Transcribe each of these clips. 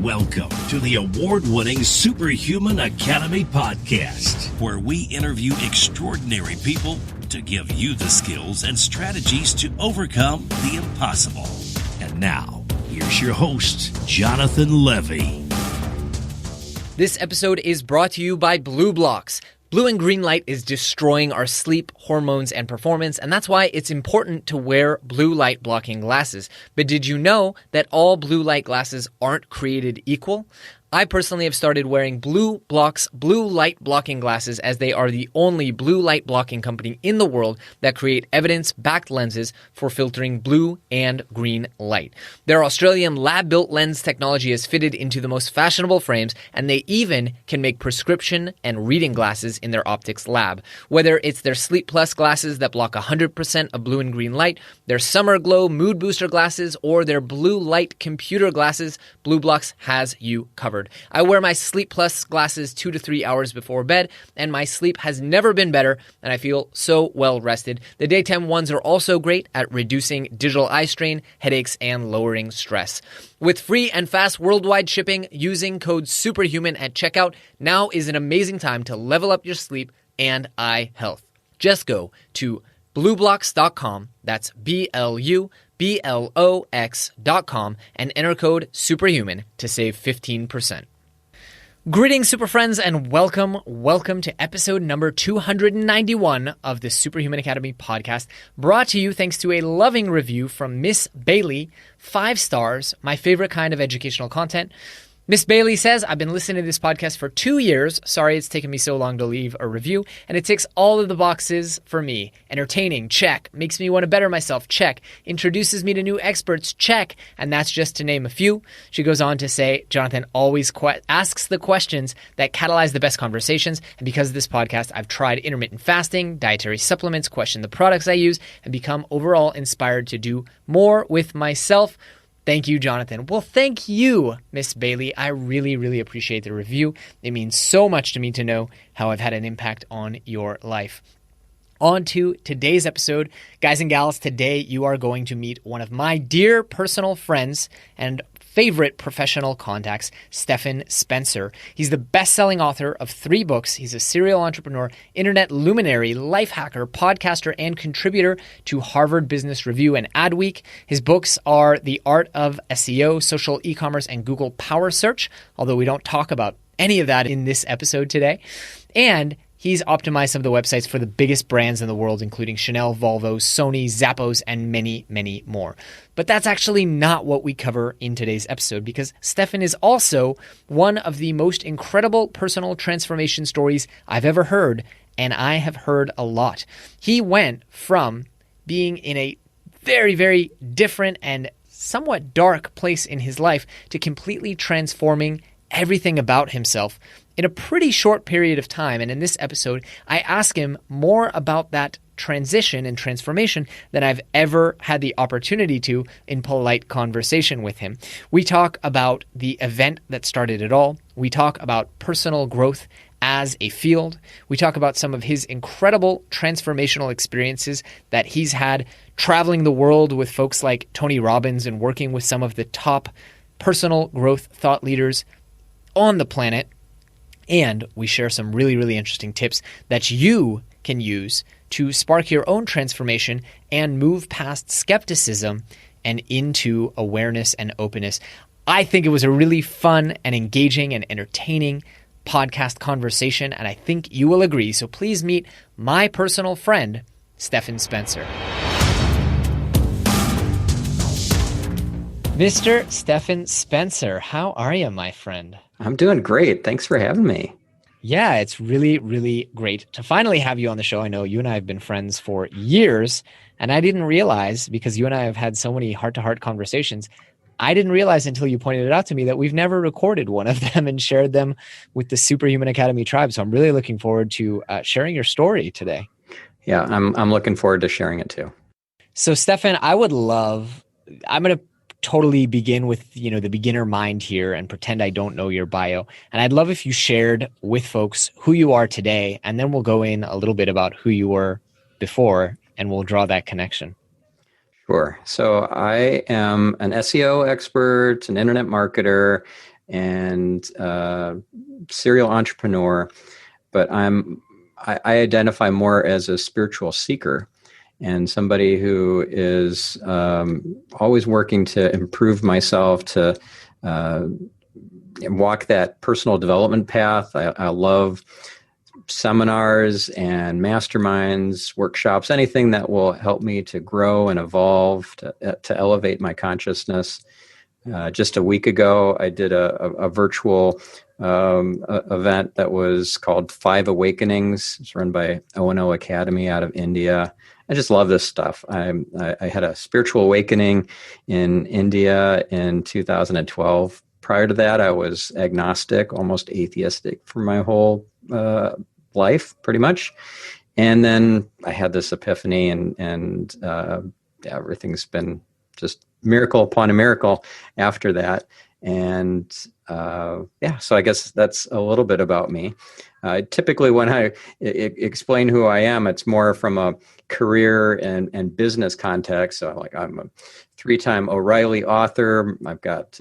Welcome to the award-winning Superhuman Academy podcast, where we interview extraordinary people to give you the skills and strategies to overcome the impossible. And now, here's your host, Jonathan Levy. This episode is brought to you by Blue Blocks. Blue and green light is destroying our sleep, hormones, and performance, and that's why it's important to wear blue light blocking glasses. But did you know that all blue light glasses aren't created equal? I personally have started wearing Blue Blocks blue light blocking glasses, as they are the only blue light blocking company in the world that create evidence-backed lenses for filtering blue and green light. Their Australian lab-built lens technology is fitted into the most fashionable frames, and they even can make prescription and reading glasses in their optics lab. Whether it's their Sleep Plus glasses that block 100% of blue and green light, their Summer Glow mood booster glasses, or their blue light computer glasses, Blue Blocks has you covered. I wear my Sleep Plus glasses 2 to 3 hours before bed, and my sleep has never been better, and I feel so well rested. The daytime ones are also great at reducing digital eye strain, headaches, and lowering stress. With free and fast worldwide shipping using code SUPERHUMAN at checkout, now is an amazing time to level up your sleep and eye health. Just go to blueblocks.com, that's BLUBLOX.com, and enter code SUPERHUMAN to save 15%. Greetings, SuperFriends, and welcome to episode number 291 of the Superhuman Academy podcast, brought to you thanks to a loving review from Miss Bailey, 5 stars, my favorite kind of educational content. Miss Bailey says, I've been listening to this podcast for 2 years. Sorry it's taken me so long to leave a review. And it ticks all of the boxes for me. Entertaining, check. Makes me want to better myself, check. Introduces me to new experts, check. And that's just to name a few. She goes on to say, Jonathan always asks the questions that catalyze the best conversations. And because of this podcast, I've tried intermittent fasting, dietary supplements, questioned the products I use, and become overall inspired to do more with myself. Thank you, Jonathan. Well, thank you, Miss Bailey. I really, really appreciate the review. It means so much to me to know how I've had an impact on your life. On to today's episode. Guys and gals, today you are going to meet one of my dear personal friends and favorite professional contacts, Stefan Spencer. He's the best-selling author of 3 books. He's a serial entrepreneur, internet luminary, life hacker, podcaster, and contributor to Harvard Business Review and Adweek. His books are The Art of Seo, Social E-commerce, and Google Power Search, although we don't talk about any of that in this episode today. And he's optimized some of the websites for the biggest brands in the world, including Chanel, Volvo, Sony, Zappos, and many, many more. But that's actually not what we cover in today's episode, because Stefan is also one of the most incredible personal transformation stories I've ever heard, and I have heard a lot. He went from being in a very, very different and somewhat dark place in his life to completely transforming everything about himself in a pretty short period of time. And in this episode, I ask him more about that transition and transformation than I've ever had the opportunity to in polite conversation with him. We talk about the event that started it all. We talk about personal growth as a field. We talk about some of his incredible transformational experiences that he's had traveling the world with folks like Tony Robbins and working with some of the top personal growth thought leaders on the planet. And we share some really, really interesting tips that you can use to spark your own transformation and move past skepticism and into awareness and openness. I think it was a really fun and engaging and entertaining podcast conversation, and I think you will agree. So please meet my personal friend, Stefan Spencer. Mr. Stefan Spencer, how are you, my friend? I'm doing great. Thanks for having me. Yeah, it's really, really great to finally have you on the show. I know you and I have been friends for years, and I didn't realize, because you and I have had so many heart-to-heart conversations, I didn't realize until you pointed it out to me that we've never recorded one of them and shared them with the Superhuman Academy tribe. So I'm really looking forward to sharing your story today. Yeah, I'm looking forward to sharing it too. So Stefan, I'm going to totally begin with, the beginner mind here and pretend I don't know your bio. And I'd love if you shared with folks who you are today, and then we'll go in a little bit about who you were before, and we'll draw that connection. Sure. So I am an SEO expert, an internet marketer, and serial entrepreneur, but I identify more as a spiritual seeker and somebody who is always working to improve myself, to walk that personal development path. I love seminars and masterminds, workshops, anything that will help me to grow and evolve, to elevate my consciousness. Just a week ago, I did a virtual event that was called 5 Awakenings. It's run by O&O Academy out of India. I just love this stuff. I had a spiritual awakening in India in 2012. Prior to that, I was agnostic, almost atheistic for my whole life, pretty much. And then I had this epiphany, and everything's been just miracle upon a miracle after that. And so I guess that's a little bit about me. Typically, when I explain who I am, it's more from a career and business context. So, I'm a 3-time O'Reilly author. I've got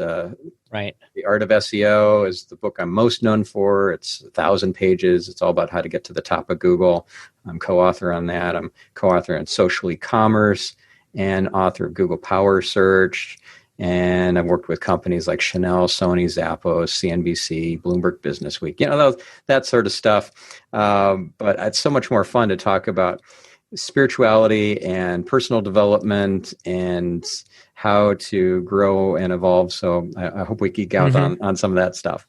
right. The Art of Seo is the book I'm most known for. It's 1,000 pages. It's all about how to get to the top of Google. I'm co-author on that. I'm co-author on social e-commerce and author of Google Power Search. And I've worked with companies like Chanel, Sony, Zappos, CNBC, Bloomberg Business Week, that sort of stuff. But it's so much more fun to talk about spirituality and personal development and how to grow and evolve. So I hope we geek out on some of that stuff.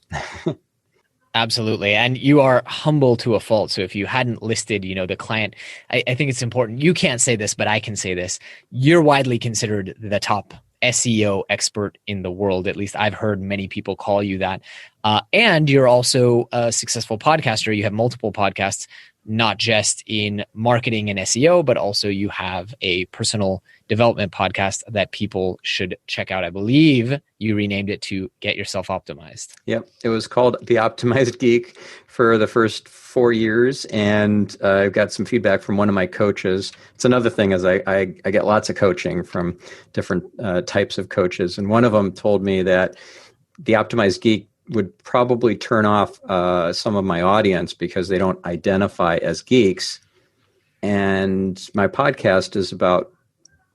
Absolutely. And you are humble to a fault. So if you hadn't listed, the client, I think it's important. You can't say this, but I can say this. You're widely considered the top SEO expert in the world. At least I've heard many people call you that. And you're also a successful podcaster. You have multiple podcasts, not just in marketing and SEO, but also you have a personal development podcast that people should check out. I believe you renamed it to Get Yourself Optimized. Yep. It was called The Optimized Geek for the first 4 years. And I've got some feedback from one of my coaches. It's another thing is I get lots of coaching from different types of coaches. And one of them told me that The Optimized Geek would probably turn off some of my audience because they don't identify as geeks. And my podcast is about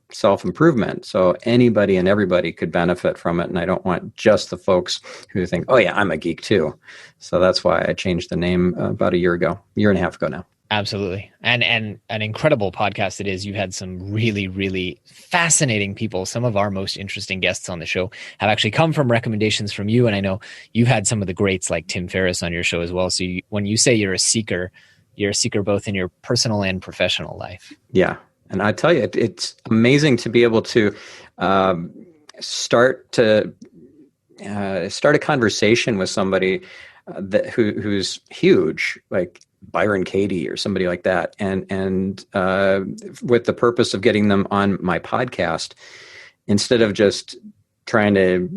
self-improvement. So anybody and everybody could benefit from it. And I don't want just the folks who think, oh yeah, I'm a geek too. So that's why I changed the name about a year and a half ago now. Absolutely. And an incredible podcast it is. You've had some really, really fascinating people. Some of our most interesting guests on the show have actually come from recommendations from you. And I know you've had some of the greats like Tim Ferriss on your show as well. So when you say you're a seeker both in your personal and professional life. Yeah. And I tell you, it's amazing to be able to start a conversation with somebody who's huge, like Byron Katie or somebody like that, and with the purpose of getting them on my podcast, instead of just trying to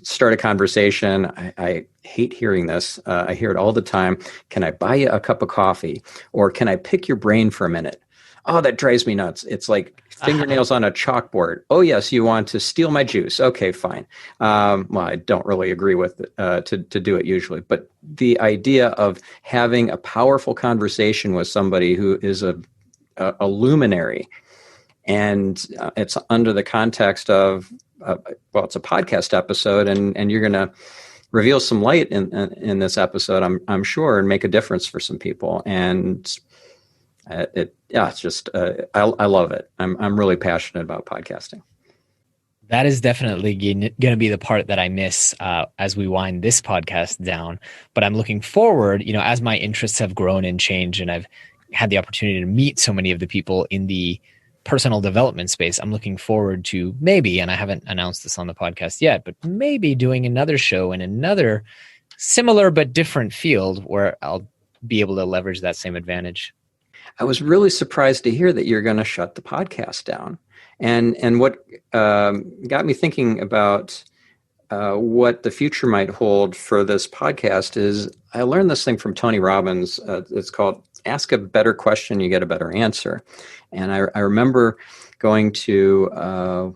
start a conversation. I hate hearing this. I hear it all the time. Can I buy you a cup of coffee? Or can I pick your brain for a minute? Oh, that drives me nuts. It's like fingernails on a chalkboard. Oh, yes, you want to steal my juice. Okay, fine. Well, I don't really agree with to do it usually. But the idea of having a powerful conversation with somebody who is a luminary, and it's under the context of, it's a podcast episode, and you're going to reveal some light in this episode, I'm sure, and make a difference for some people. And it's just I love it. I'm really passionate about podcasting. That is definitely going to be the part that I miss as we wind this podcast down. But I'm looking forward, as my interests have grown and changed, and I've had the opportunity to meet so many of the people in the personal development space. I'm looking forward to maybe, and I haven't announced this on the podcast yet, but maybe doing another show in another similar but different field where I'll be able to leverage that same advantage. I was really surprised to hear that you're going to shut the podcast down. And what got me thinking about what the future might hold for this podcast is I learned this thing from Tony Robbins. It's called Ask a Better Question, You Get a Better Answer. And I remember going to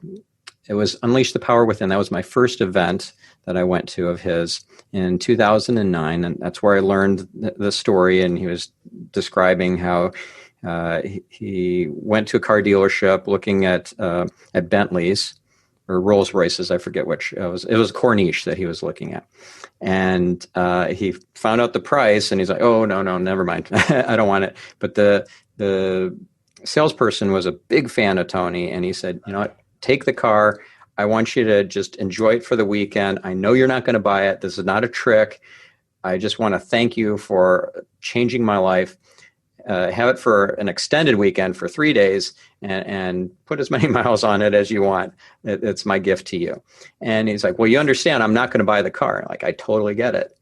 it was Unleash the Power Within. That was my first event that I went to of his in 2009. And that's where I learned the story. And he was describing how he went to a car dealership looking at Bentleys or Rolls Royces. I forget which. It was Corniche that he was looking at. And he found out the price and he's like, oh, no, never mind. I don't want it. But the salesperson was a big fan of Tony. And he said, you know what, take the car. I want you to just enjoy it for the weekend. I know you're not going to buy it. This is not a trick. I just want to thank you for changing my life. Have it for an extended weekend for 3 days and put as many miles on it as you want. It's my gift to you. And he's like, well, you understand, I'm not going to buy the car. Like, I totally get it.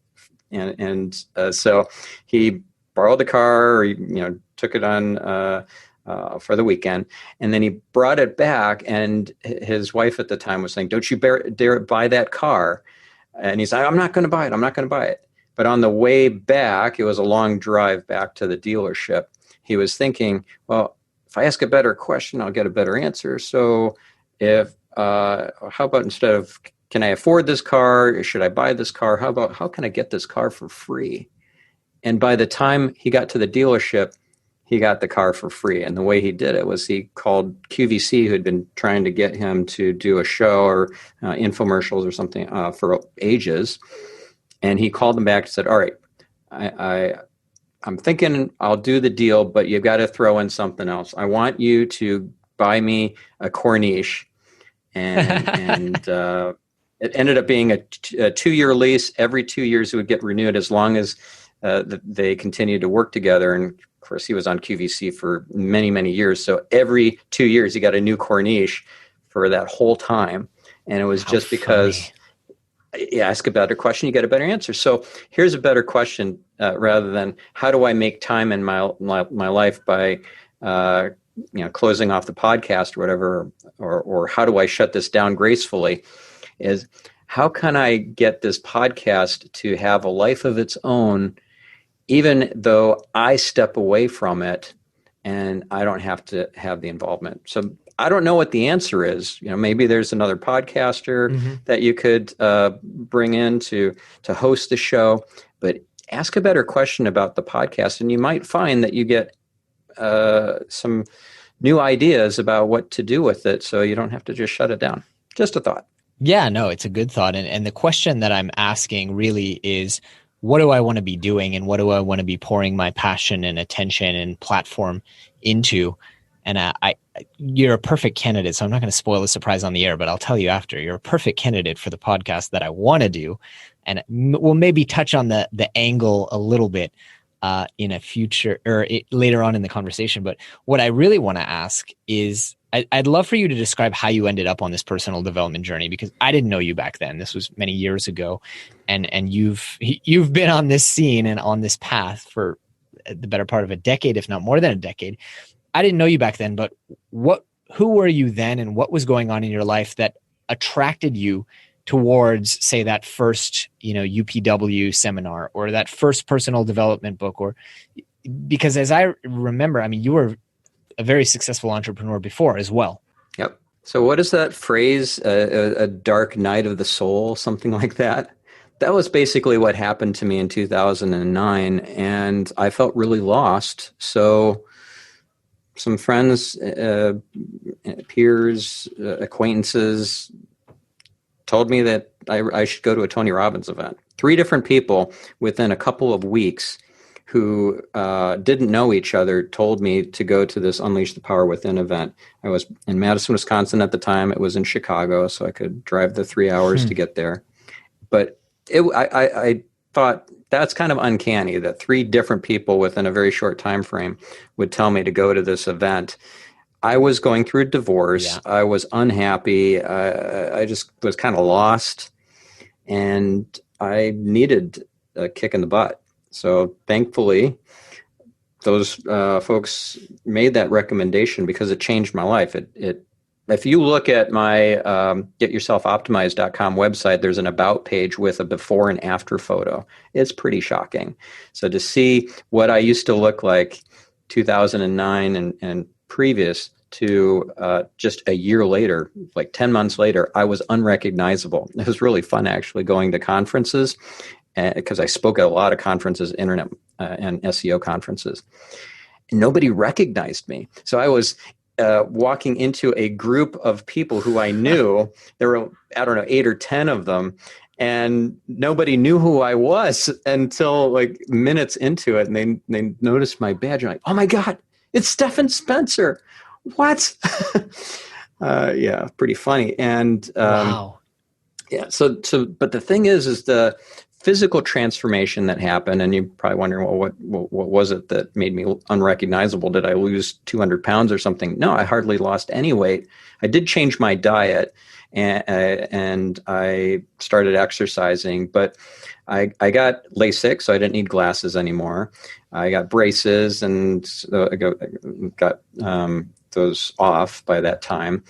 And so he borrowed the car, or, took it on for the weekend. And then he brought it back, and his wife at the time was saying, don't you dare buy that car. And he's like, I'm not going to buy it. I'm not going to buy it. But on the way back, it was a long drive back to the dealership. He was thinking, well, if I ask a better question, I'll get a better answer. So how about instead of, can I afford this car? Or should I buy this car? How can I get this car for free? And by the time he got to the dealership, he got the car for free. And the way he did it was he called QVC, who had been trying to get him to do a show or infomercials or something for ages. And he called them back and said, all right, I'm thinking I'll do the deal, but you've got to throw in something else. I want you to buy me a Corniche. And it ended up being a 2-year lease. Every 2 years it would get renewed as long as they continued to work together. And of course, he was on QVC for many, many years. So every 2 years he got a new Corniche for that whole time. And it was just because you ask a better question, you get a better answer. So here's a better question rather than how do I make time in my life by closing off the podcast or whatever, or how do I shut this down gracefully, is how can I get this podcast to have a life of its own, even though I step away from it and I don't have to have the involvement. So I don't know what the answer is. Maybe there's another podcaster that you could bring in to host the show, but ask a better question about the podcast, and you might find that you get some new ideas about what to do with it, so you don't have to just shut it down. Just a thought. Yeah, no, it's a good thought. And the question that I'm asking really is, what do I want to be doing, and what do I want to be pouring my passion and attention and platform into? And you're a perfect candidate, so I'm not going to spoil the surprise on the air, but I'll tell you after. You're a perfect candidate for the podcast that I want to do, and we'll maybe touch on the angle a little bit in a future or later on in the conversation. But what I really want to ask is, I'd love for you to describe how you ended up on this personal development journey, because I didn't know you back then. This was many years ago, and you've been on this scene and on this path for the better part of a decade, if not more than a decade. I didn't know you back then, but who were you then, and what was going on in your life that attracted you towards, say, that first, UPW seminar or that first personal development book? Or because as I remember, you were a very successful entrepreneur before as well. Yep. So what is that phrase? A dark night of the soul, something like that. That was basically what happened to me in 2009, and I felt really lost. So some friends, peers, acquaintances told me that I should go to a Tony Robbins event. 3 different people within a couple of weeks who didn't know each other told me to go to this Unleash the Power Within event. I was in Madison, Wisconsin at the time. It was in Chicago, so I could drive the 3 hours to get there. But I thought that's kind of uncanny that 3 different people within a very short time frame would tell me to go to this event. I was going through a divorce. Yeah. I was unhappy. I just was kind of lost, and I needed a kick in the butt. So thankfully, those folks made that recommendation because it changed my life. If you look at my getyourselfoptimized.com website, there's an about page with a before and after photo. It's pretty shocking. So to see what I used to look like 2009 and previous to just a year later, like 10 months later, I was unrecognizable. It was really fun actually going to conferences because I spoke at a lot of conferences, internet and SEO conferences. And nobody recognized me. So I was walking into a group of people who I knew. There were, I don't know, 8 or 10 of them. And nobody knew who I was until like minutes into it. And they noticed my badge. And like, oh my God, it's Stefan Spencer. What? Yeah, pretty funny. And Wow. yeah, so but the thing is the physical transformation that happened, and you're probably wondering, well, what was it that made me unrecognizable? Did I lose 200 pounds or something? No, I hardly lost any weight. I did change my diet, and I started exercising, but I got LASIK, so I didn't need glasses anymore. I got braces, and I got those off by that time.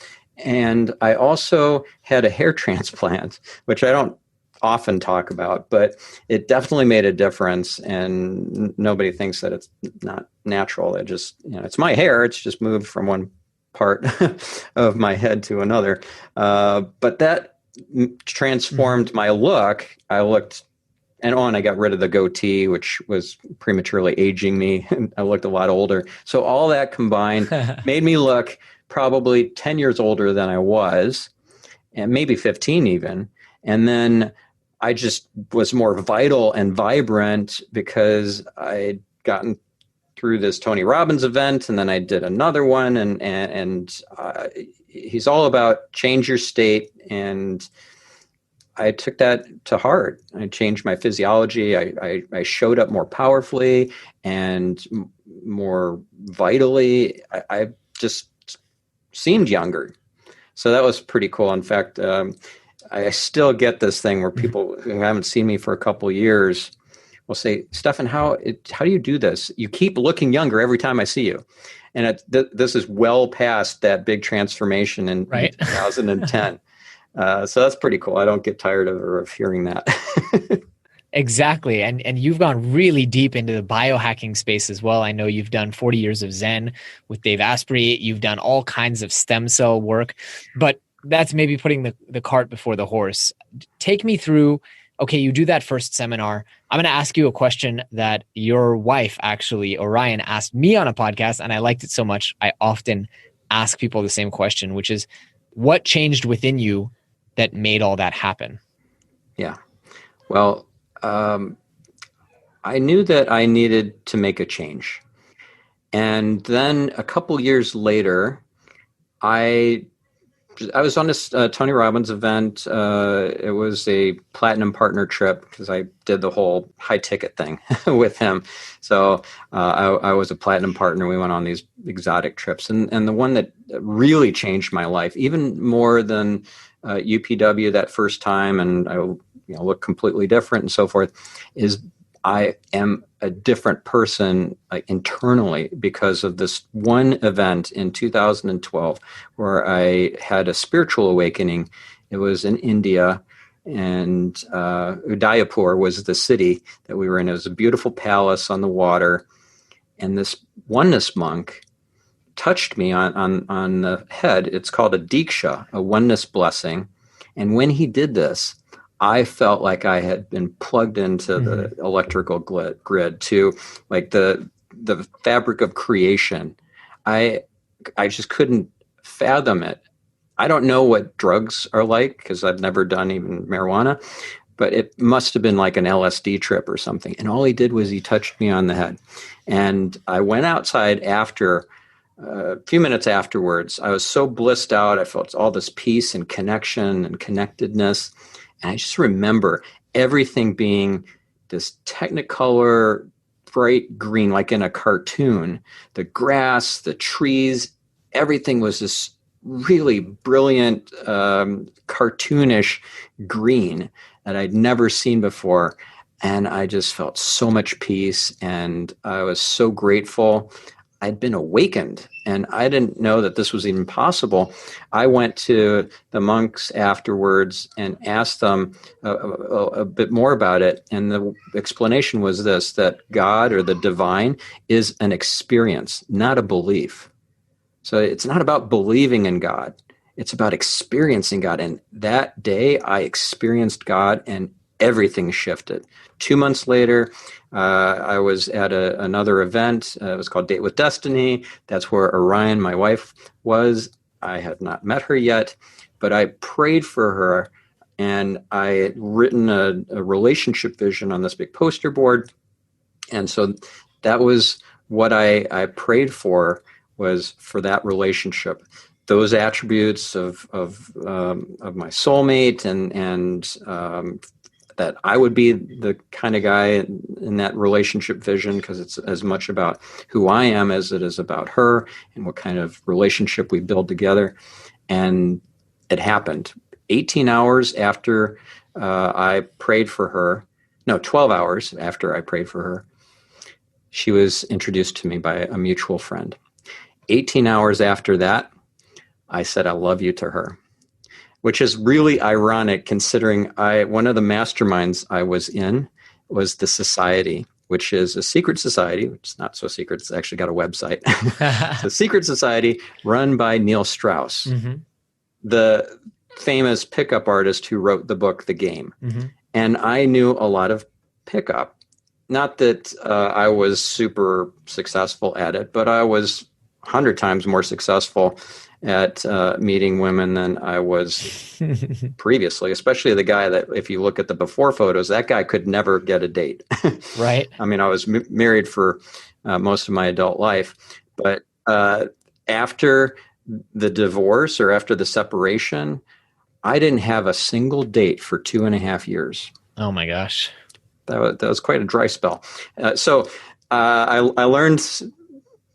And I also had a hair transplant, which I don't often talk about, but it definitely made a difference. And nobody thinks that it's not natural. It just, it's my hair. It's just moved from one part of my head to another. But that transformed my look. I looked, and I got rid of the goatee, which was prematurely aging me. And I looked a lot older. So all that combined made me look probably 10 years older than I was, and maybe 15 even. And then I just was more vital and vibrant because I'd gotten through this Tony Robbins event, and then I did another one, and he's all about change your state, and I took that to heart. I changed my physiology. I showed up more powerfully and more vitally. I just seemed younger. So that was pretty cool. In fact, I still get this thing where people who haven't seen me for a couple of years will say, Stefan, how do you do this? You keep looking younger every time I see you. And this is well past that big transformation in 2010. So that's pretty cool. I don't get tired of hearing that. Exactly. And you've gone really deep into the biohacking space as well. I know you've done 40 years of Zen with Dave Asprey. You've done all kinds of stem cell work, but that's maybe putting the cart before the horse. Take me through, okay, you do that first seminar. I'm going to ask you a question that your wife, actually, Orion, asked me on a podcast, and I liked it so much. I often ask people the same question, which is, what changed within you that made all that happen? Yeah. Well, I knew that I needed to make a change. And then a couple years later, I was on this Tony Robbins event. It was a platinum partner trip because I did the whole high ticket thing with him. So I was a platinum partner. We went on these exotic trips. And the one that really changed my life, even more than UPW that first time, and I look completely different and so forth, is I am a different person internally because of this one event in 2012 where I had a spiritual awakening. It was in India, and Udaipur was the city that we were in. It was a beautiful palace on the water, and this oneness monk touched me on the head. It's called a diksha, a oneness blessing. And when he did this, I felt like I had been plugged into the electrical grid to like the fabric of creation. I just couldn't fathom it. I don't know what drugs are like because I've never done even marijuana, but it must have been like an LSD trip or something. And all he did was he touched me on the head. And I went outside after a few minutes afterwards. I was so blissed out. I felt all this peace and connection and connectedness. And I just remember everything being this technicolor, bright green, like in a cartoon. The grass, the trees, everything was this really brilliant, cartoonish green that I'd never seen before. And I just felt so much peace, and I was so grateful. I'd been awakened, and I didn't know that this was even possible. I went to the monks afterwards and asked them a bit more about it. And the explanation was this, that God or the divine is an experience, not a belief. So it's not about believing in God. It's about experiencing God. And that day I experienced God and everything shifted. 2 months later, I was at another event. It was called Date with Destiny. That's where Orion, my wife, was. I had not met her yet, but I prayed for her, and I had written a relationship vision on this big poster board. And so that was what I prayed for, was for that relationship, those attributes of my soulmate, and that I would be the kind of guy in that relationship vision, because it's as much about who I am as it is about her and what kind of relationship we build together. And it happened 18 hours after I prayed for her. No, 12 hours after I prayed for her, she was introduced to me by a mutual friend. 18 hours after that, I said, I love you to her, which is really ironic considering one of the masterminds I was in was the Society, which is a secret society, which is not so secret. It's actually got a website. It's a secret society run by Neil Strauss, the famous pickup artist who wrote the book, The Game. And I knew a lot of pickup. Not that I was super successful at it, but I was 100 times more successful at meeting women than I was previously, especially the guy that, if you look at the before photos, that guy could never get a date. Right. I mean, I was married for most of my adult life, but after the divorce or after the separation, I didn't have a single date for 2.5 years. Oh my gosh. That was quite a dry spell. So I learned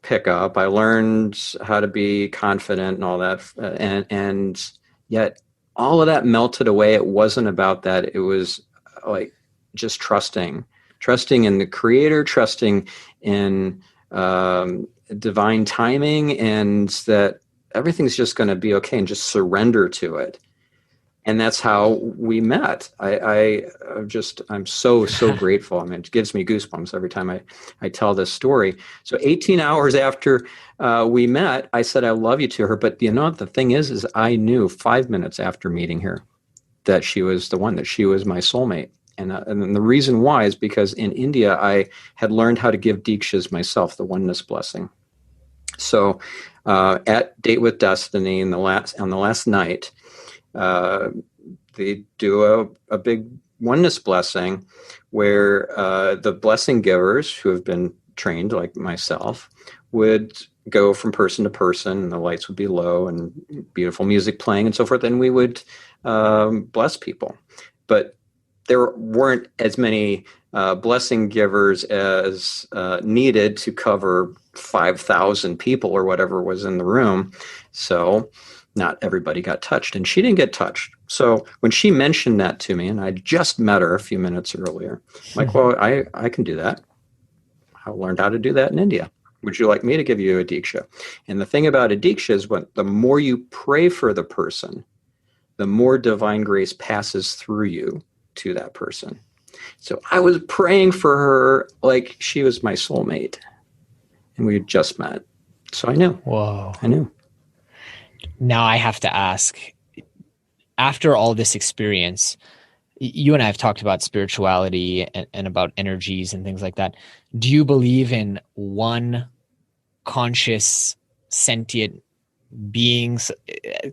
pickup. I learned how to be confident and all that. And yet all of that melted away. It wasn't about that. It was like just trusting in the Creator, trusting in divine timing, and that everything's just going to be okay, and just surrender to it. And that's how we met. I'm so grateful. I mean, it gives me goosebumps every time I tell this story. So 18 hours after we met, I said, I love you to her. But the thing is I knew 5 minutes after meeting her that she was the one, that she was my soulmate. And the reason why is because in India, I had learned how to give Deekshas myself, the oneness blessing. So at Date with Destiny on the last night, they do a big oneness blessing where the blessing givers who have been trained, like myself, would go from person to person, and the lights would be low and beautiful music playing and so forth, and we would bless people. But there weren't as many blessing givers as needed to cover 5,000 people or whatever was in the room. So not everybody got touched, and she didn't get touched. So when she mentioned that to me, and I just met her a few minutes earlier, I'm like, well, I can do that. I learned how to do that in India. Would you like me to give you a Diksha? And the thing about a Diksha is the more you pray for the person, the more divine grace passes through you to that person. So I was praying for her like she was my soulmate, and we had just met. So I knew. Whoa. I knew. Now I have to ask, after all this experience, you and I have talked about spirituality and about energies and things like that. Do you believe in one conscious, sentient beings,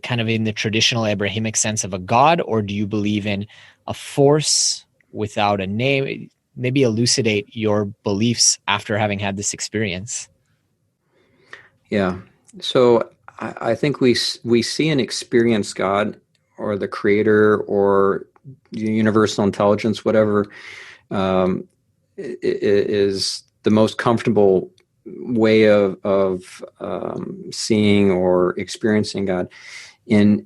kind of in the traditional Abrahamic sense of a god, or do you believe in a force without a name? Maybe elucidate your beliefs after having had this experience. Yeah. So I think we see and experience God, or the Creator, or universal intelligence, whatever is the most comfortable way of seeing or experiencing God in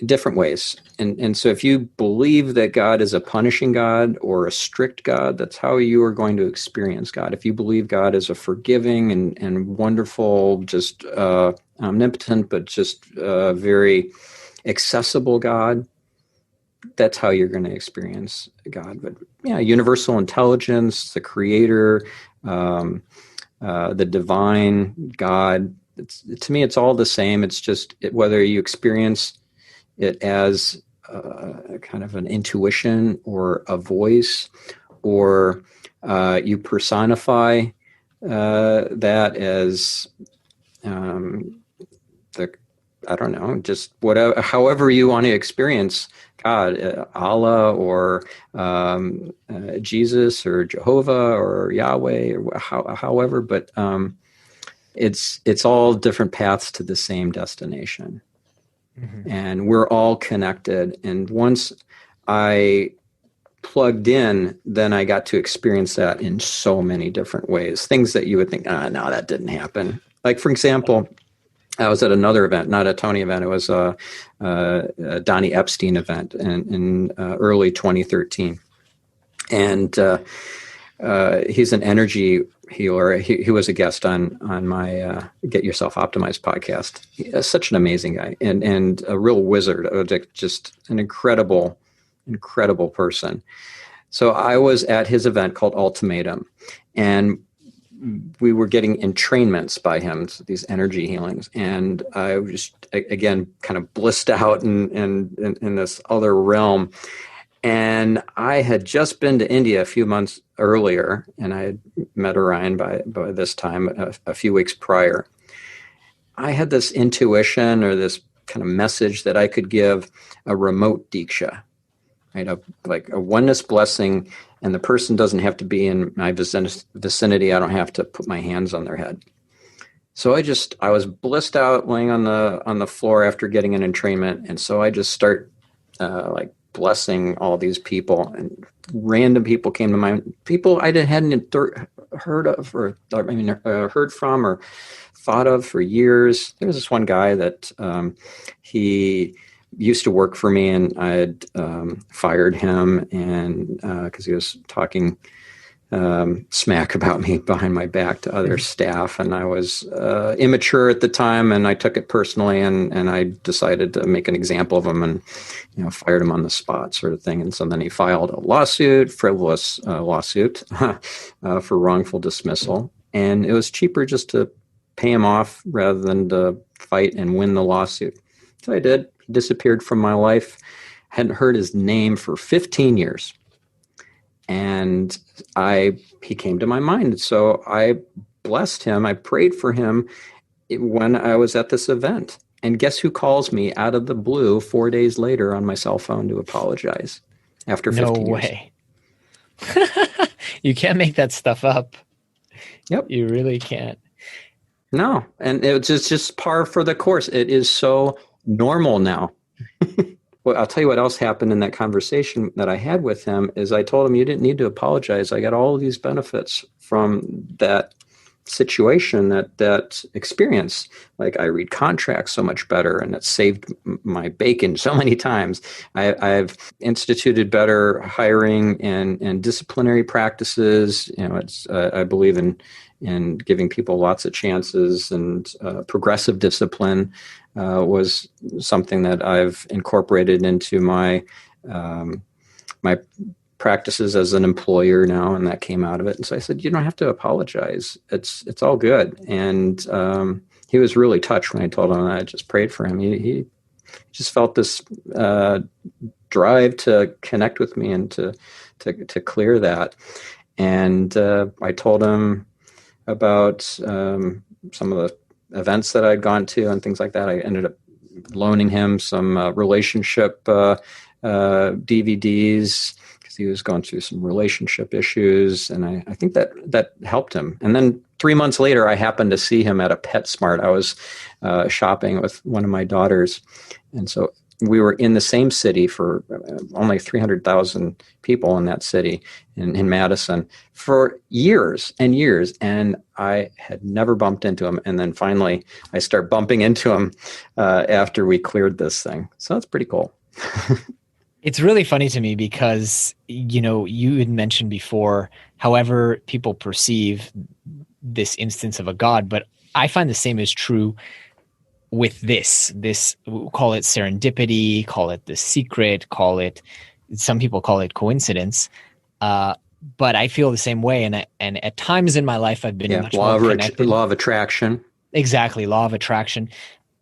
different ways. And so if you believe that God is a punishing God or a strict God, that's how you are going to experience God. If you believe God is a forgiving and wonderful, just omnipotent, but just very accessible God, that's how you're going to experience God. But yeah, universal intelligence, the Creator, the divine God, to me, it's all the same. It's just whether you experience it as kind of an intuition or a voice, or you personify that as I don't know, just whatever, however you want to experience God, Allah, or Jesus, or Jehovah, or Yahweh, or however. But it's all different paths to the same destination. Mm-hmm. And we're all connected. And once I plugged in, then I got to experience that in so many different ways. Things that you would think, no, that didn't happen. Like, for example, I was at another event, not a Tony event. It was a Donnie Epstein event in early 2013. And he's an energy healer. He was a guest on my Get Yourself Optimized podcast. He's such an amazing guy and a real wizard, just an incredible person. So I was at his event called Ultimatum, and we were getting entrainments by him, so these energy healings. And I was just, again, kind of blissed out in this other realm. And I had just been to India a few months earlier, and I had met Orion by this time, a few weeks prior. I had this intuition or this kind of message that I could give a remote diksha, right? Like a oneness blessing, and the person doesn't have to be in my vicinity. I don't have to put my hands on their head. So I was blissed out laying on the floor after getting an entrainment. And so I just start blessing all these people, and random people came to mind, people I hadn't heard of, or heard from, or thought of for years. There was this one guy that he used to work for me, and I had fired him, and because he was talking smack about me behind my back to other staff, and I was immature at the time, and I took it personally, and I decided to make an example of him, and fired him on the spot, sort of thing. And so then he filed a frivolous lawsuit for wrongful dismissal, and it was cheaper just to pay him off rather than to fight and win the lawsuit. So I did. He disappeared from my life. Hadn't heard his name for 15 years. And he came to my mind. So I blessed him. I prayed for him when I was at this event. And guess who calls me out of the blue 4 days later on my cell phone to apologize after 15 years? No way. You can't make that stuff up. Yep. You really can't. No. And it's just par for the course. It is so normal now. Well, I'll tell you what else happened in that conversation that I had with him is I told him, you didn't need to apologize. I got all of these benefits from that situation, that experience. Like, I read contracts so much better, and it saved my bacon so many times. I've instituted better hiring and disciplinary practices. I believe in giving people lots of chances, and progressive discipline was something that I've incorporated into my practices as an employer now, and that came out of it. And so I said, you don't have to apologize. It's all good. And he was really touched when I told him that. I just prayed for him. He just felt this drive to connect with me and to clear that. And I told him about some of the events that I'd gone to and things like that. I ended up loaning him some relationship DVDs because he was going through some relationship issues, and I think that helped him. And then 3 months later, I happened to see him at a PetSmart. I was shopping with one of my daughters, and so we were in the same city for only 300,000 people in that city in Madison for years and years. And I had never bumped into him. And then finally I start bumping into him after we cleared this thing. So that's pretty cool. It's really funny to me because, you had mentioned before, however people perceive this instance of a God, but I find the same is true with this, call it serendipity, call it the secret, some people call it coincidence. But I feel the same way. And at times in my life, I've been much more connected. Law of attraction. Exactly. Law of attraction.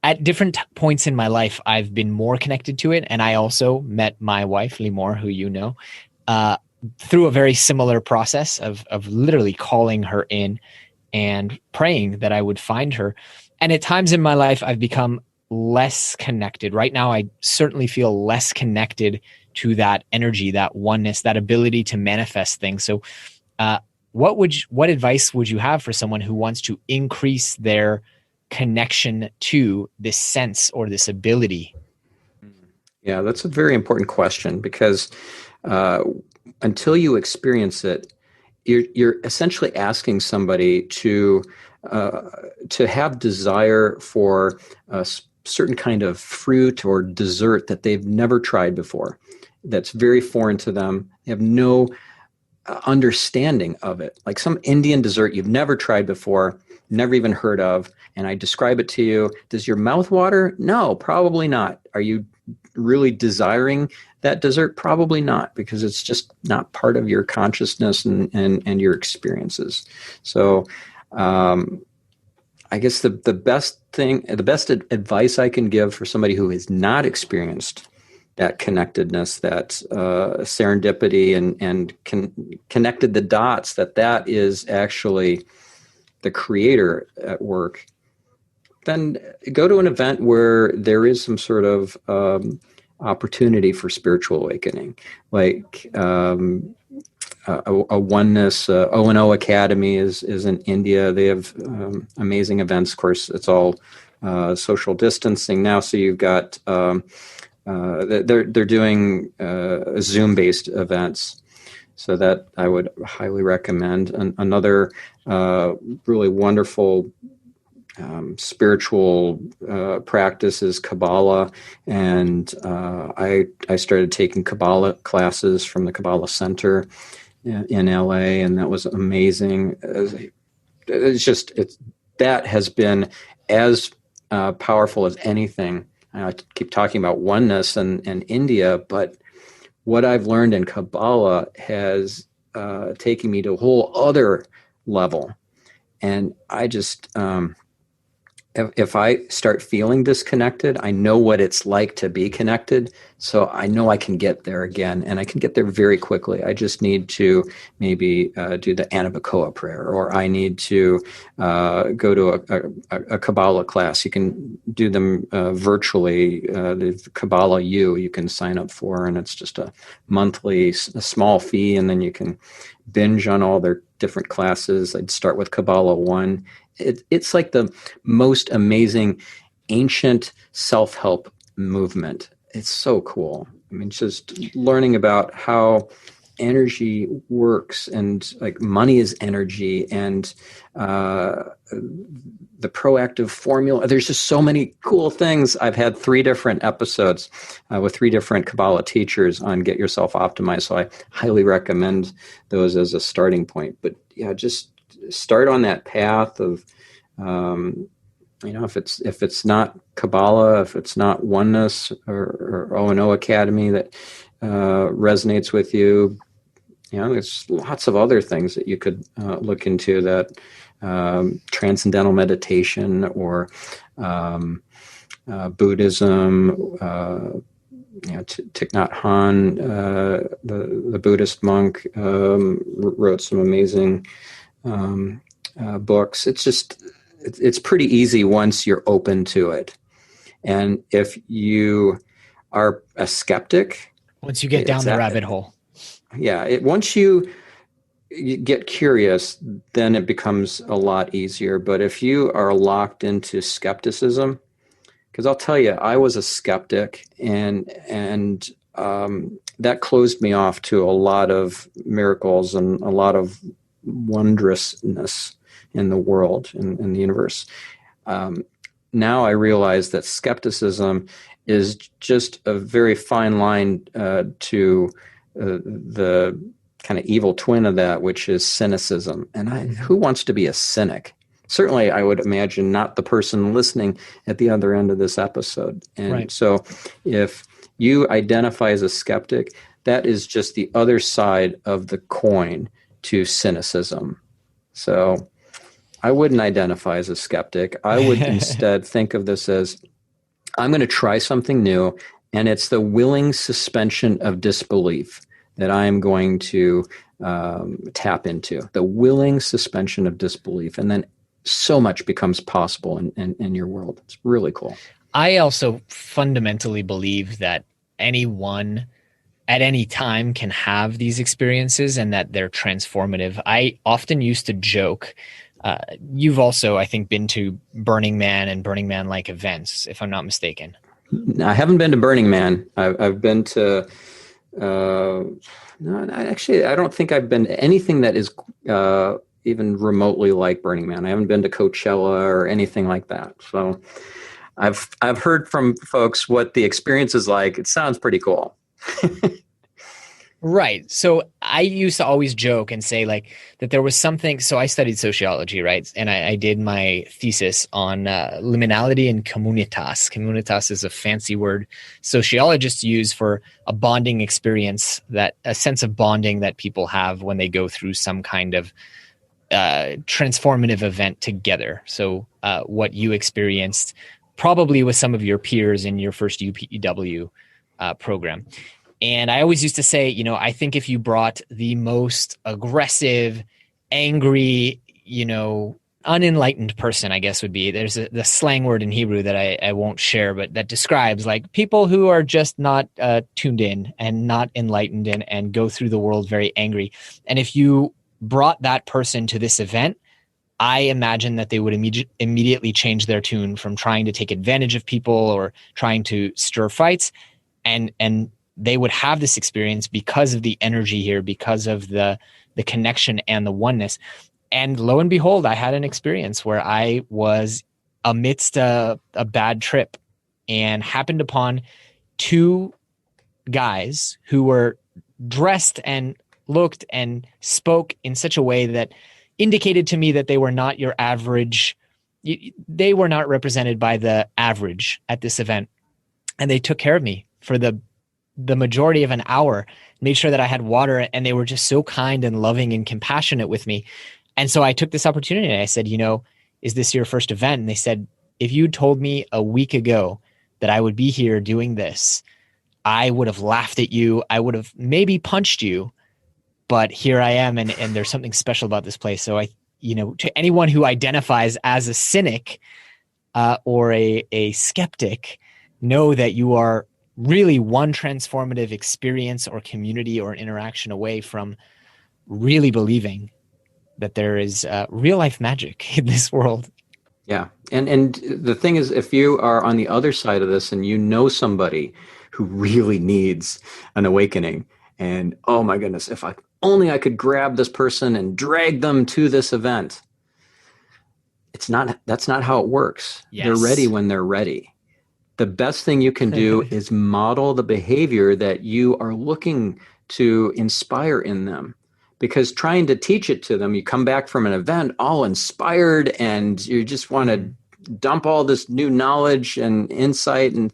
At different points in my life, I've been more connected to it. And I also met my wife, Limor, who you know, uh, through a very similar process of literally calling her in and praying that I would find her. And at times in my life, I've become less connected. Right now, I certainly feel less connected to that energy, that oneness, that ability to manifest things. So, uh, what advice would you have for someone who wants to increase their connection to this sense or this ability? Yeah, that's a very important question because uh, until you experience it, you're essentially asking somebody to have desire for a certain kind of fruit or dessert that they've never tried before. That's very foreign to them. They have no understanding of it. Like some Indian dessert you've never tried before, never even heard of, and I describe it to you. Does your mouth water? No, probably not. Are you really desiring that dessert? Probably not, because it's just not part of your consciousness and your experiences. So I guess the best advice I can give for somebody who has not experienced that connectedness, that serendipity, and connected the dots, that is actually the creator at work, then go to an event where there is some sort of opportunity for spiritual awakening, like a oneness. O&O Academy is in India. They have amazing events. Of course, it's all social distancing now, so you've got they're doing Zoom-based events. So that I would highly recommend. Another really wonderful spiritual practice is Kabbalah, and I started taking Kabbalah classes from the Kabbalah Center in LA, and that was amazing. That has been as powerful as anything. I keep talking about oneness and India, but what I've learned in Kabbalah has taken me to a whole other level. And I just, if I start feeling disconnected, I know what it's like to be connected. So I know I can get there again, and I can get there very quickly. I just need to maybe do the Anabacoa prayer, or I need to go to a Kabbalah class. You can do them virtually. The Kabbalah you can sign up for, and it's just a small fee, and then you can binge on all their different classes. I'd start with Kabbalah 1. It's like the most amazing ancient self-help movement. It's so cool. I mean, just learning about how energy works, and like money is energy, and the proactive formula. There's just so many cool things. I've had 3 different episodes with 3 different Kabbalah teachers on Get Yourself Optimized. So I highly recommend those as a starting point. But yeah, just start on that path of, if it's not Kabbalah, if it's not oneness or O&O Academy that resonates with you, there's lots of other things that you could look into, that transcendental meditation or Buddhism. Thich Nhat Hanh, the Buddhist monk, wrote some amazing books. It's pretty easy once you're open to it. And if you are a skeptic, once you get down the rabbit hole. Yeah, once you get curious, then it becomes a lot easier. But if you are locked into skepticism, because I'll tell you, I was a skeptic, and that closed me off to a lot of miracles and a lot of wondrousness in the world, in the universe. Now I realize that skepticism is just a very fine line to the kind of evil twin of that, which is cynicism. And who wants to be a cynic? Certainly, I would imagine not the person listening at the other end of this episode. And right. So if you identify as a skeptic, that is just the other side of the coin to cynicism. So I wouldn't identify as a skeptic. I would instead think of this as, I'm going to try something new, and it's the willing suspension of disbelief that I am going to tap into, the willing suspension of disbelief. And then so much becomes possible in your world. It's really cool. I also fundamentally believe that anyone at any time can have these experiences and that they're transformative. I often used to joke, you've also, I think, been to Burning Man and Burning Man-like events, if I'm not mistaken. I haven't been to Burning Man. I've been to, I don't think I've been to anything that is even remotely like Burning Man. I haven't been to Coachella or anything like that. So I've heard from folks what the experience is like. It sounds pretty cool. Right. So I used to always joke and say like that there was something. So I studied sociology, right? And I did my thesis on liminality and communitas. Communitas is a fancy word sociologists use for a bonding experience, that a sense of bonding that people have when they go through some kind of transformative event together. So what you experienced probably with some of your peers in your first UPEW program. And I always used to say, I think if you brought the most aggressive, angry, unenlightened person, I guess would be, there's the slang word in Hebrew that I won't share, but that describes like people who are just not tuned in and not enlightened and go through the world very angry. And if you brought that person to this event, I imagine that they would immediately change their tune from trying to take advantage of people or trying to stir fights, and they would have this experience because of the energy here, because of the connection and the oneness. And lo and behold, I had an experience where I was amidst a bad trip and happened upon two guys who were dressed and looked and spoke in such a way that indicated to me that they were not your average. They were not represented by the average at this event. And they took care of me for the majority of an hour, made sure that I had water, and they were just so kind and loving and compassionate with me. And so I took this opportunity and I said, is this your first event? And they said, if you told me a week ago that I would be here doing this, I would have laughed at you. I would have maybe punched you, but here I am. And there's something special about this place. So to anyone who identifies as a cynic or a skeptic, know that you are really one transformative experience or community or interaction away from really believing that there is real life magic in this world. Yeah. And the thing is, if you are on the other side of this and you know somebody who really needs an awakening, and oh my goodness, if I could grab this person and drag them to this event. That's not how it works. Yes. They're ready when they're ready. The best thing you can do is model the behavior that you are looking to inspire in them. Because trying to teach it to them, you come back from an event all inspired and you just want to dump all this new knowledge and insight, and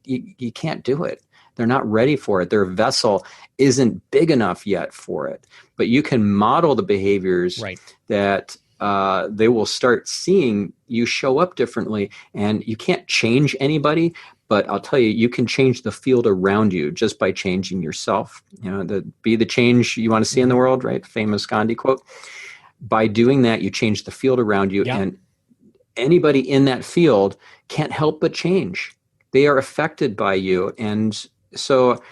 you can't do it. They're not ready for it. Their vessel isn't big enough yet for it. But you can model the behaviors that they will start seeing you show up differently. And you can't change anybody, but I'll tell you, you can change the field around you just by changing yourself. Be the change you want to see in the world, right? Famous Gandhi quote. By doing that, you change the field around you, and anybody in that field can't help but change. They are affected by you. And so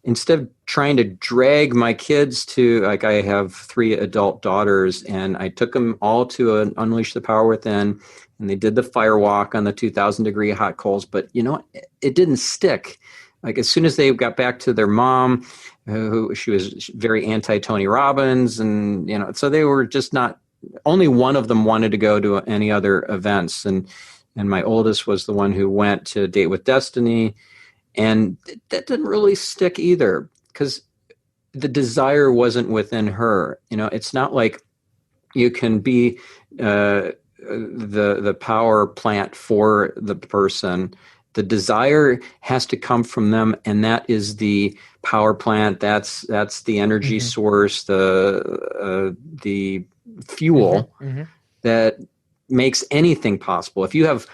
instead of trying to drag my kids to, like, I have 3 adult daughters, and I took them all to an Unleash the Power Within, and they did the fire walk on the 2,000-degree hot coals. But it didn't stick. Like, as soon as they got back to their mom, who she was very anti-Tony Robbins, and so they were just not. Only one of them wanted to go to any other events, and my oldest was the one who went to Date with Destiny, and that didn't really stick either because the desire wasn't within her. It's not like you can be the power plant for the person. The desire has to come from them, and that is the power plant. That's the energy source, the fuel. that makes anything possible. If you have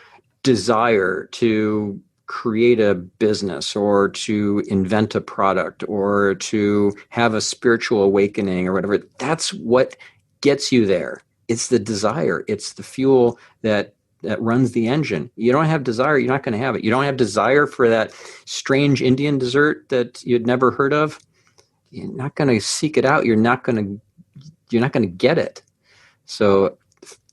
desire to create a business or to invent a product or to have a spiritual awakening or whatever, that's what gets you there. It's the desire. It's the fuel that runs the engine. You don't have desire, you're not going to have it. You don't have desire for that strange Indian dessert that you'd never heard of, you're not going to seek it out. You're not going to get it. So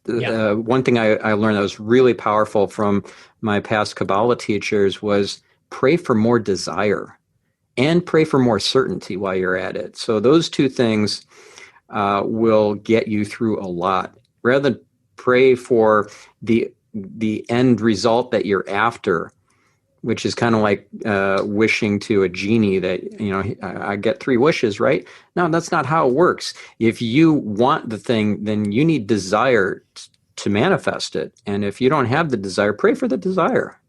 one thing I learned that was really powerful from my past Kabbalah teachers was pray for more desire and pray for more certainty while you're at it. So those two things will get you through a lot. Rather than pray for the end result that you're after, which is kind of like wishing to a genie that, I get 3 wishes, right? No, that's not how it works. If you want the thing, then you need desire to manifest it. And if you don't have the desire, pray for the desire.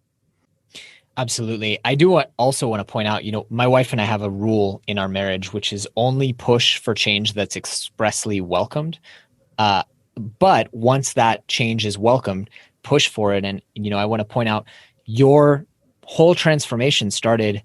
Absolutely. I do also want to point out, my wife and I have a rule in our marriage, which is only push for change that's expressly welcomed. But once that change is welcomed, push for it. And, I want to point out your whole transformation started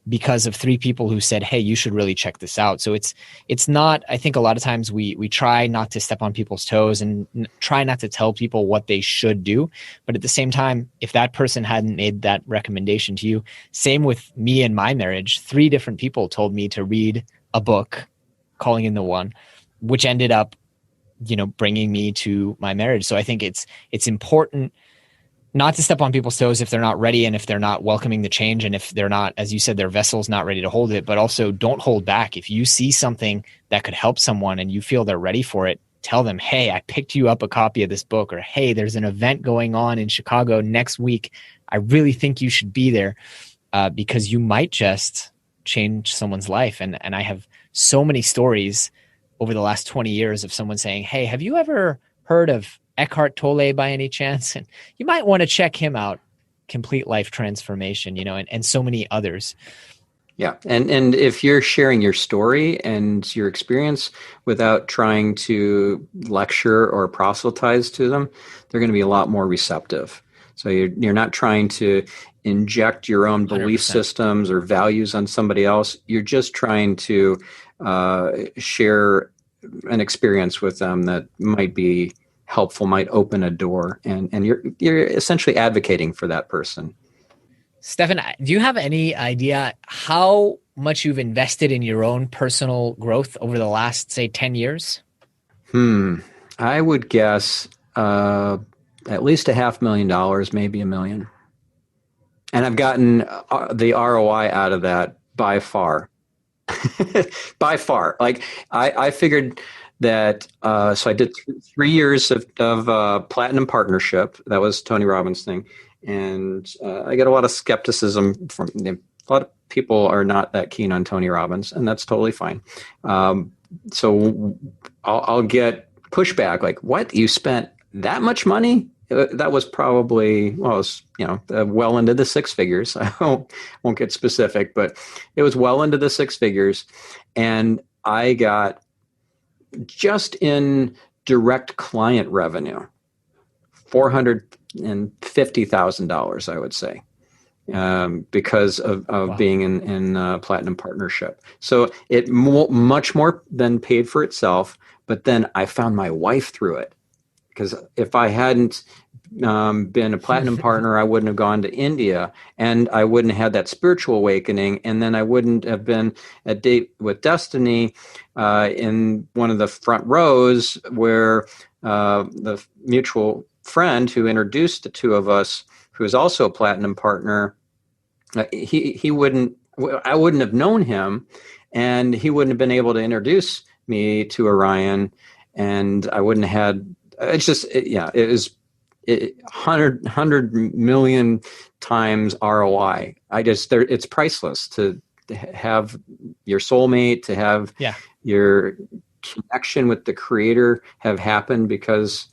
because of 3 people who said, hey, you should really check this out. So it's not, I think a lot of times we try not to step on people's toes and try not to tell people what they should do. But at the same time, if that person hadn't made that recommendation to you, same with me and my marriage, 3 different people told me to read a book, Calling in the One, which ended up, bringing me to my marriage. So I think it's important not to step on people's toes if they're not ready and if they're not welcoming the change and if they're not, as you said, their vessel's not ready to hold it, but also don't hold back. If you see something that could help someone and you feel they're ready for it, tell them, hey, I picked you up a copy of this book, or hey, there's an event going on in Chicago next week. I really think you should be there because you might just change someone's life. And I have so many stories over the last 20 years of someone saying, hey, have you ever heard of Eckhart Tolle by any chance? And you might want to check him out. Complete Life Transformation, and so many others. Yeah. And if you're sharing your story and your experience without trying to lecture or proselytize to them, they're going to be a lot more receptive. So you're not trying to inject your own belief 100%. Systems or values on somebody else. You're just trying to share an experience with them that might be helpful, might open a door, and you're essentially advocating for that person. Stefan, do you have any idea how much you've invested in your own personal growth over the last, say, 10 years? I would guess at least $500,000, maybe $1 million. And I've gotten the ROI out of that by far. By far. Like I figured that, so I did 3 years of platinum partnership. That was Tony Robbins' thing. And I get a lot of skepticism from a lot of people are not that keen on Tony Robbins, and that's totally fine. So I'll get pushback like, what? You spent that much money? That was probably, well into the 6 figures. I won't get specific, but it was well into the 6 figures. And I got, just in direct client revenue, $450,000, I would say, because of wow. being in platinum partnership. So it much more than paid for itself. But then I found my wife through it, because if I hadn't been a platinum partner, I wouldn't have gone to India, and I wouldn't have had that spiritual awakening, and then I wouldn't have been at Date with Destiny in one of the front rows where the mutual friend who introduced the 2 of us, who is also a platinum partner, I wouldn't have known him, and he wouldn't have been able to introduce me to Orion, and I wouldn't have had. It's just, it was 100 million times ROI. It's priceless to have your soulmate, to have your connection with the Creator have happened because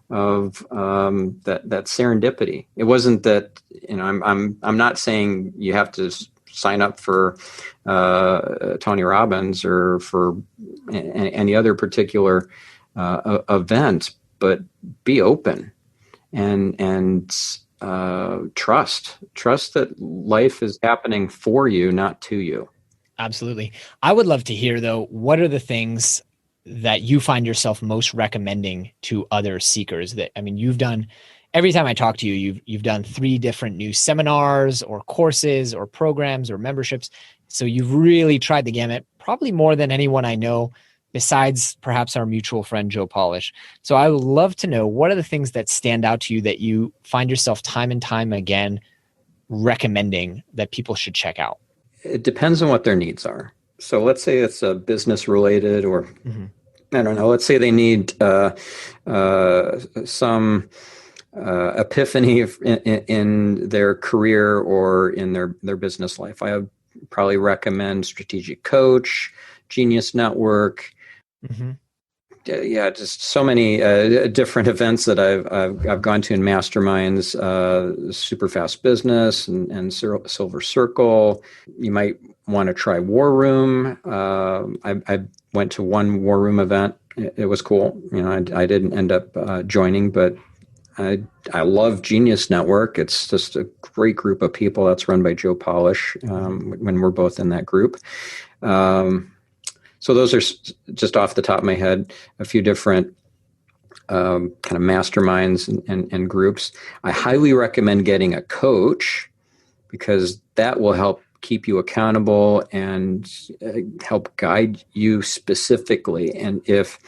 of that serendipity. It wasn't that, I'm not saying you have to sign up for Tony Robbins or for any other particular event. but be open and trust that life is happening for you, not to you. Absolutely. I would love to hear, though, what are the things that you find yourself most recommending to other seekers? That, I mean, you've done, every time I talk to you, you've done 3 different new seminars or courses or programs or memberships. So you've really tried the gamut, probably more than anyone I know, besides perhaps our mutual friend, Joe Polish. So I would love to know, what are the things that stand out to you that you find yourself time and time again recommending that people should check out? It depends on what their needs are. So let's say it's a business related, or I don't know, let's say they need some epiphany in their career or in their business life. I would probably recommend Strategic Coach, Genius Network. Yeah, just so many different events that I've gone to in masterminds, Super Fast Business and Silver Circle. You might want to try War Room. I went to one War Room event. It was cool. I didn't end up joining, but I love Genius Network. It's just a great group of people. That's run by Joe Polish when we're both in that group. So those are just off the top of my head, a few different kind of masterminds and groups. I highly recommend getting a coach, because that will help keep you accountable and help guide you specifically. And if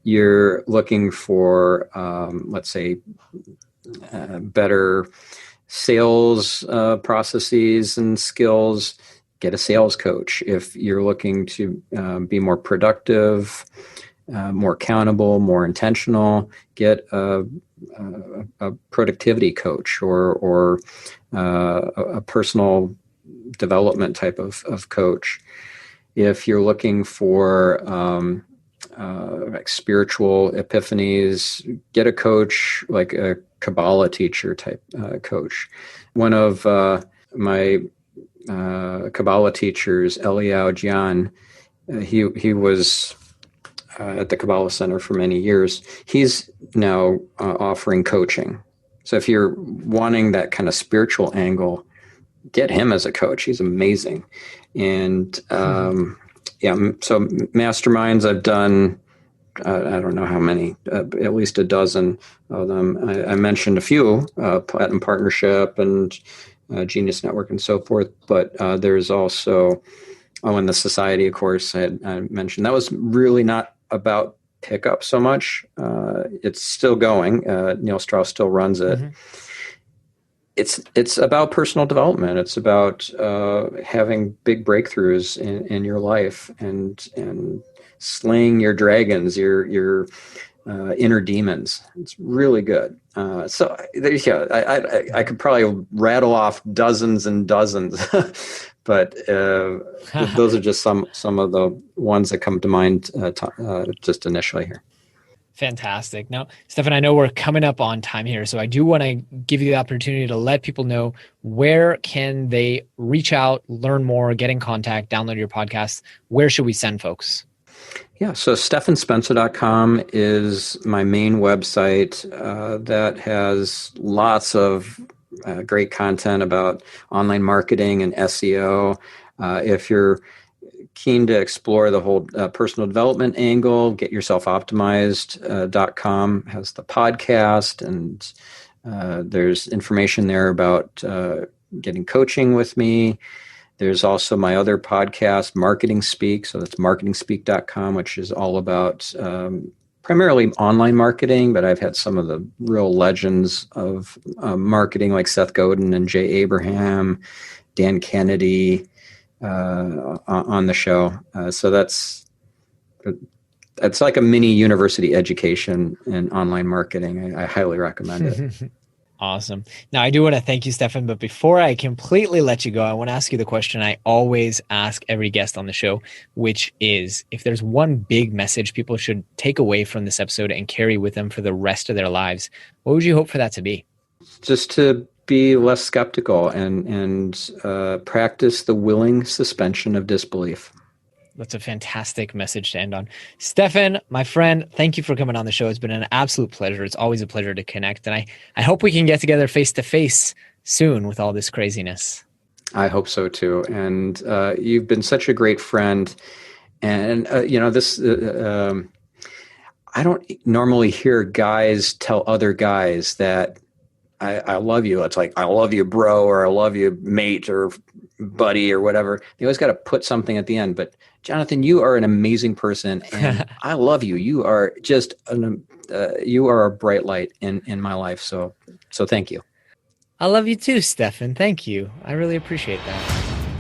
you're looking for, let's say, better sales processes and skills, get a sales coach. If you're looking to be more productive, more accountable, more intentional, get a productivity coach or a personal development type of coach. If you're looking for like spiritual epiphanies, get a coach, like a Kabbalah teacher type coach. One of my Kabbalah teachers, Eliyahu Jian, he was at the Kabbalah Center for many years. He's now offering coaching. So if you're wanting that kind of spiritual angle, get him as a coach. He's amazing. And yeah, so masterminds I've done, I don't know how many, at least a dozen of them. I mentioned a few, Platinum Partnership and Genius Network and so forth, but there's also, in the Society, of course, I mentioned. That was really not about pickup so much. It's still going. Neil Strauss still runs it. It's about personal development. It's about having big breakthroughs in your life and slaying your dragons, your inner demons. It's really good. So I could probably rattle off dozens and dozens, but those are just some of the ones that come to mind just initially here. Fantastic. Now, Stefan, I know we're coming up on time here, so I do want to give you the opportunity to let people know, where can they reach out, learn more, get in contact, download your podcast. Where should we send folks? Yeah, so stefanspencer.com is my main website that has lots of great content about online marketing and SEO. If you're keen to explore the whole personal development angle, getyourselfoptimized.com has the podcast, and there's information there about getting coaching with me. There's also my other podcast, Marketing Speak. So that's marketingspeak.com, which is all about primarily online marketing, but I've had some of the real legends of marketing like Seth Godin and Jay Abraham, Dan Kennedy on the show. So it's like a mini university education in online marketing. I highly recommend it. Awesome. Now, I do want to thank you, Stefan, but before I completely let you go, I want to ask you the question I always ask every guest on the show, which is, if there's one big message people should take away from this episode and carry with them for the rest of their lives, what would you hope for that to be? Just to be less skeptical and practice the willing suspension of disbelief. That's a fantastic message to end on. Stefan, my friend, thank you for coming on the show. It's been an absolute pleasure. It's always a pleasure to connect. And I hope we can get together face to face soon with all this craziness. I hope so too. And you've been such a great friend. And, I don't normally hear guys tell other guys that I love you. It's like, I love you, bro, or I love you, mate, or buddy, or whatever. They always got to put something at the end. But Jonathan, you are an amazing person, and I love you. You are just you are a bright light in my life. So thank you. I love you too, Stefan. Thank you. I really appreciate that.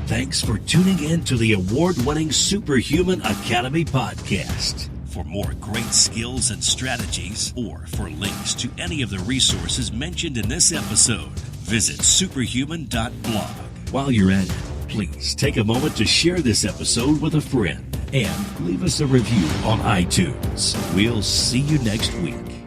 Thanks for tuning in to the award-winning Superhuman Academy podcast. For more great skills and strategies, or for links to any of the resources mentioned in this episode, visit superhuman.blog. While you're at it, please take a moment to share this episode with a friend and leave us a review on iTunes. We'll see you next week.